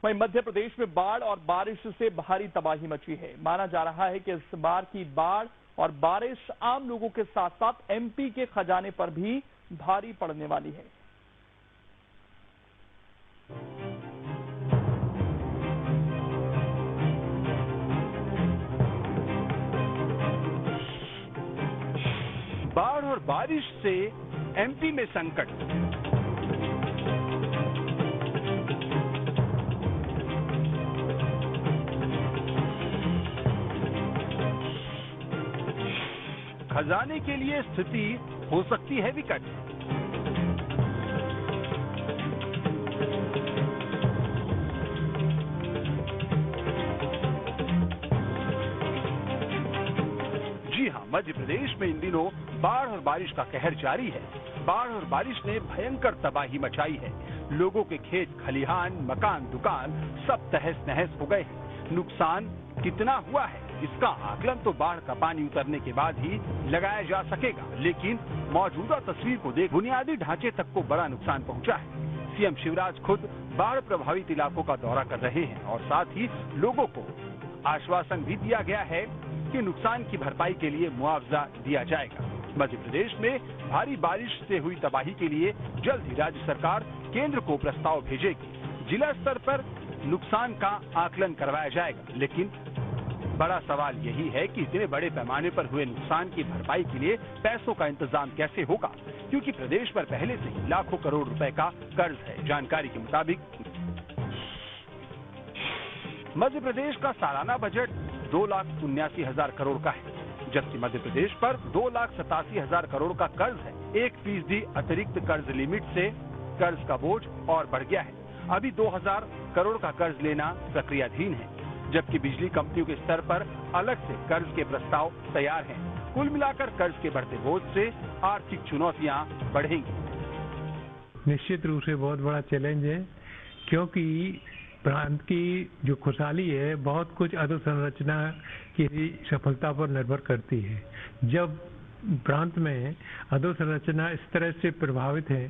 वहीं मध्य प्रदेश में बाढ़ और बारिश से भारी तबाही मची है। माना जा रहा है कि इस बार की बाढ़ और बारिश आम लोगों के साथ साथ एमपी के खजाने पर भी भारी पड़ने वाली है। बाढ़ और बारिश से एमपी में संकट। खजाने के लिए स्थिति हो सकती है विकट। जी हां, मध्य प्रदेश में इन दिनों बाढ़ और बारिश का कहर जारी है। बाढ़ और बारिश ने भयंकर तबाही मचाई है। लोगों के खेत खलिहान, मकान, दुकान सब तहस नहस हो गए हैं। नुकसान कितना हुआ है इसका आकलन तो बाढ़ का पानी उतरने के बाद ही लगाया जा सकेगा, लेकिन मौजूदा तस्वीर को देख बुनियादी ढांचे तक को बड़ा नुकसान पहुंचा है। सीएम शिवराज खुद बाढ़ प्रभावित इलाकों का दौरा कर रहे हैं और साथ ही लोगों को आश्वासन भी दिया गया है कि नुकसान की भरपाई के लिए मुआवजा दिया जाएगा। मध्य प्रदेश में भारी बारिश से हुई तबाही के लिए जल्द ही राज्य सरकार केंद्र को प्रस्ताव भेजेगी। जिला स्तर पर नुकसान का आकलन करवाया जाएगा, लेकिन बड़ा सवाल यही है कि इतने बड़े पैमाने पर हुए नुकसान की भरपाई के लिए पैसों का इंतजाम कैसे होगा, क्योंकि प्रदेश पर पहले से ही लाखों करोड़ रुपए का कर्ज है। जानकारी के मुताबिक मध्य प्रदेश का सालाना बजट 2,79,000 करोड़ का है, जबकि मध्य प्रदेश पर 2,87,000 करोड़ का कर्ज है। 1% अतिरिक्त कर्ज लिमिट से कर्ज का बोझ और बढ़ गया है। अभी 2,000 करोड़ का कर्ज लेना प्रक्रियाधीन है, जबकि बिजली कंपनियों के स्तर पर अलग से कर्ज के प्रस्ताव तैयार हैं। कुल मिलाकर कर्ज के बढ़ते बोझ से आर्थिक चुनौतियां बढ़ेंगी। निश्चित रूप से बहुत बड़ा चैलेंज है, क्योंकि प्रांत की जो खुशहाली है बहुत कुछ अधोसंरचना की सफलता पर निर्भर करती है। जब प्रांत में अधोसंरचना इस तरह से प्रभावित है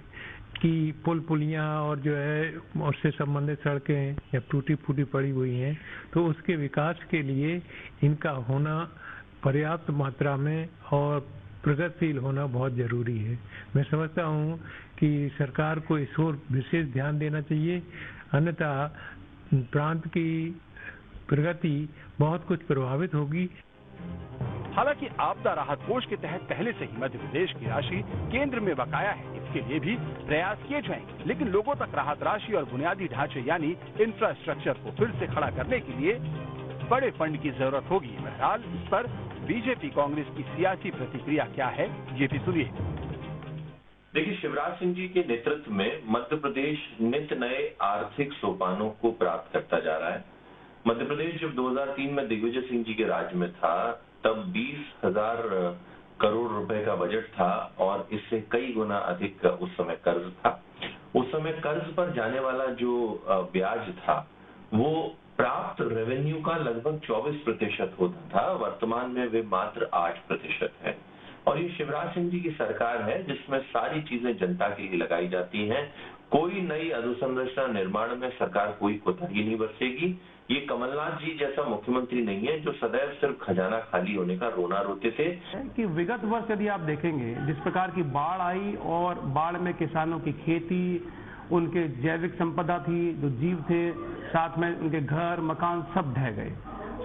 कि पुल पुलियां और जो है उससे संबंधित सड़कें या टूटी फूटी पड़ी हुई हैं, तो उसके विकास के लिए इनका होना पर्याप्त मात्रा में और प्रगतिशील होना बहुत जरूरी है। मैं समझता हूं कि सरकार को इस ओर विशेष ध्यान देना चाहिए, अन्यथा प्रांत की प्रगति बहुत कुछ प्रभावित होगी। हालांकि आपदा राहत कोष के तहत पहले से ही मध्य प्रदेश की राशि केंद्र में बकाया है, इसके लिए भी प्रयास किए जाएंगे, लेकिन लोगों तक राहत राशि और बुनियादी ढांचे यानी इंफ्रास्ट्रक्चर को फिर से खड़ा करने के लिए बड़े फंड की जरूरत होगी। बहरहाल इस पर बीजेपी कांग्रेस की सियासी प्रतिक्रिया क्या है, ये भी सुनिए। देखिए, शिवराज सिंह जी के नेतृत्व में मध्य प्रदेश नित नए आर्थिक सोपानों को प्राप्त करता जा रहा है। मध्य प्रदेश जब 2003 में दिग्विजय सिंह जी के राज में था, तब 20,000 करोड़ रुपए का बजट था और इससे कई गुना अधिक उस समय कर्ज था। उस समय कर्ज पर जाने वाला जो ब्याज था वो प्राप्त रेवेन्यू का लगभग 24% होता था। वर्तमान में वे मात्र 8% है। और ये शिवराज सिंह जी की सरकार है जिसमें सारी चीजें जनता के लिए लगाई जाती हैं। कोई नई अधोसंरचना निर्माण में सरकार कोई कोताही नहीं बरतेगी। ये कमलनाथ जी जैसा मुख्यमंत्री नहीं है जो सदैव सिर्फ खजाना खाली होने का रोना रोते थे। कि विगत वर्ष यदि आप देखेंगे जिस प्रकार की बाढ़ आई और बाढ़ में किसानों की खेती, उनके जैविक संपदा थी, जो जीव थे, साथ में उनके घर मकान सब ढह गए।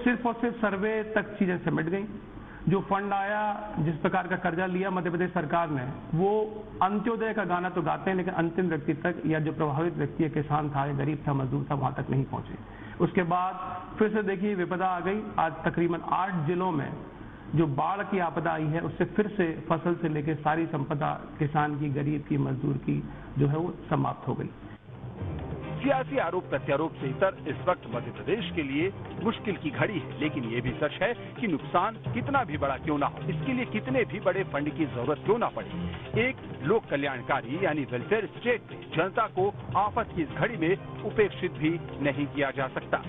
सिर्फ और सिर्फ सर्वे तक चीजें सिमट गई। जो फंड आया, जिस प्रकार का कर्जा लिया मध्य प्रदेश सरकार ने, वो अंत्योदय का गाना तो गाते हैं, लेकिन अंतिम व्यक्ति तक या जो प्रभावित व्यक्ति है, किसान था या गरीब था, मजदूर था, वहां तक नहीं पहुंचे। उसके बाद फिर से देखिए विपदा आ गई। आज तकरीबन 8 जिलों में जो बाढ़ की आपदा आई है, उससे फिर से फसल से लेकर सारी संपदा किसान की, गरीब की, मजदूर की जो है वो समाप्त हो गई। सियासी आरोप प्रत्यारोप से इतर इस वक्त मध्य प्रदेश के लिए मुश्किल की घड़ी है, लेकिन ये भी सच है कि नुकसान कितना भी बड़ा क्यों ना हो, इसके लिए कितने भी बड़े फंड की जरूरत क्यों ना पड़े, एक लोक कल्याणकारी यानी वेलफेयर स्टेट में जनता को आफत की इस घड़ी में उपेक्षित भी नहीं किया जा सकता।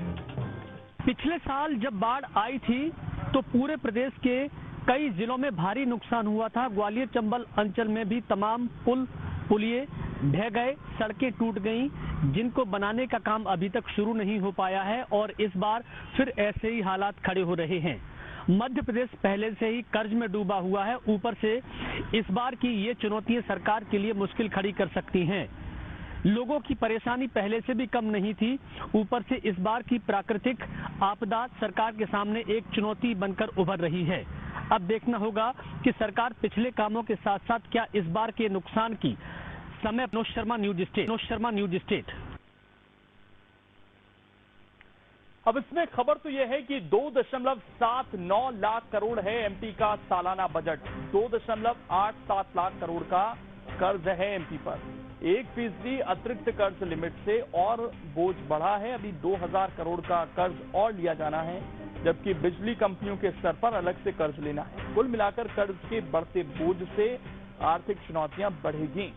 पिछले साल जब बाढ़ आई थी तो पूरे प्रदेश के कई जिलों में भारी नुकसान हुआ था। ग्वालियर चंबल अंचल में भी तमाम पुल पुलिये ढह गए, सड़कें टूट गईं। जिनको बनाने का काम अभी तक शुरू नहीं हो पाया है और इस बार फिर ऐसे ही हालात खड़े हो रहे हैं। मध्य प्रदेश पहले से ही कर्ज में डूबा हुआ है, ऊपर से इस बार की ये चुनौतियां सरकार के लिए मुश्किल खड़ी कर सकती हैं। लोगों की परेशानी पहले से भी कम नहीं थी, ऊपर से इस बार की प्राकृतिक आपदा सरकार के सामने एक चुनौती बनकर उभर रही है। अब देखना होगा कि सरकार पिछले कामों के साथ साथ क्या इस बार के नुकसान की समय। Manoj Sharma, news state. अब इसमें खबर तो यह है कि 2.79 लाख करोड़ है एमपी का सालाना बजट। 2.87 लाख करोड़ का कर्ज है एमपी पर। 1% अतिरिक्त कर्ज लिमिट से और बोझ बढ़ा है। अभी 2000 करोड़ का कर्ज और लिया जाना है, जबकि बिजली कंपनियों के स्तर पर अलग से कर्ज लेना है। कुल मिलाकर कर्ज के बढ़ते बोझ से आर्थिक चुनौतियां बढ़ेगी।